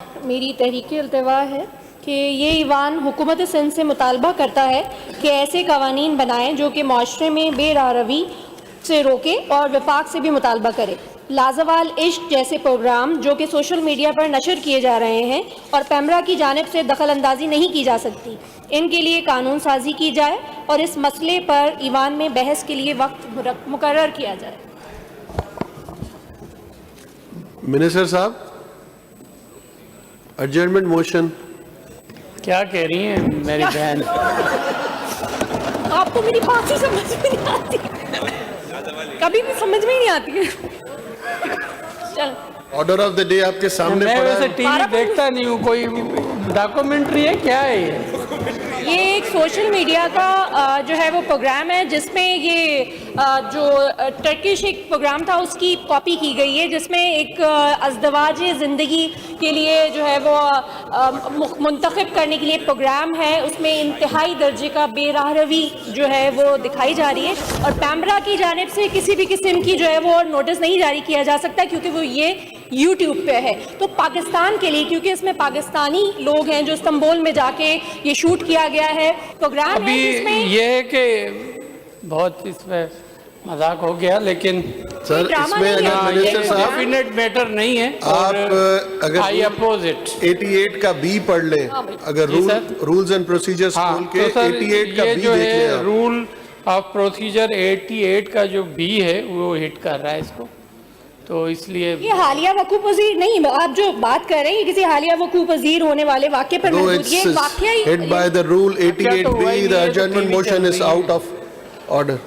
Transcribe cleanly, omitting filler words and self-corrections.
मेरी तहरीक अल्तवा है कि ये ईवान हुकूमत सिंध से मुतालबा करता है कि ऐसे कवानीन बनाएं जो कि माशरे में बेरारवी से रोके और वफाक से भी मुतालबा करे। लाजवाल इश्क जैसे प्रोग्राम जो कि सोशल मीडिया पर नशर किए जा रहे हैं और पैमरा की जानिब से दखल अंदाजी नहीं की जा सकती, इनके लिए कानून साजी की जाए और इस मसले पर ईवान में बहस के लिए वक्त मुकर्रर किया जाए। मिनिस्टर साहब, एडजर्नमेंट मोशन। क्या कह रही हैं मेरी बहन? आपको मेरी बात ही समझ में नहीं आती, कभी भी समझ में ही नहीं आती है। चल, ऑर्डर ऑफ द डे आपके सामने मैं पड़ा वैसे है। टीवी देखता नहीं हूँ, कोई डॉक्यूमेंट्री है क्या है ये एक सोशल मीडिया का जो है वो प्रोग्राम है जिसमें ये जो टर्किश एक प्रोग्राम था उसकी कॉपी की गई है, जिसमें एक अज़दवाज ज़िंदगी के लिए जो है वो मुंतखब करने के लिए प्रोग्राम है। उसमें इंतहाई दर्जे का बेराहरवी जो है वो दिखाई जा रही है और पैमरा की जानिब से किसी भी किस्म की जो है वो नोटिस नहीं जारी किया जा सकता क्योंकि वो ये यूट्यूब पे है। तो पाकिस्तान के लिए, क्योंकि इसमें पाकिस्तानी लोग हैं जो इस्तांबुल में जाके ये शूट किया गया है, प्रोग्राम अभी है जिसमें ये है कि बहुत इसमें मजाक हो गया, लेकिन सर इसमें अगर मिनिस्टर साहब डेफिनेट मैटर नहीं है आप अगर आई अपोज इट। 88 का बी पढ़ लें, अगर रूल्स एंड प्रोसीजर्स खोल के तो सर 88 का ये बी जो देख लें है आप। रूल ऑफ प्रोसीजर 88 का जो बी है वो हिट कर रहा है इसको, तो इसलिए ये हालिया वकूफ पजीर नहीं, आप जो बात कर रहे हैं ये किसी हालिया वकूफ पजीर होने वाले वाक्य पर No, मौजूद it's ये वाक्य hit by the rule 88B. The adjournment motion is out of order.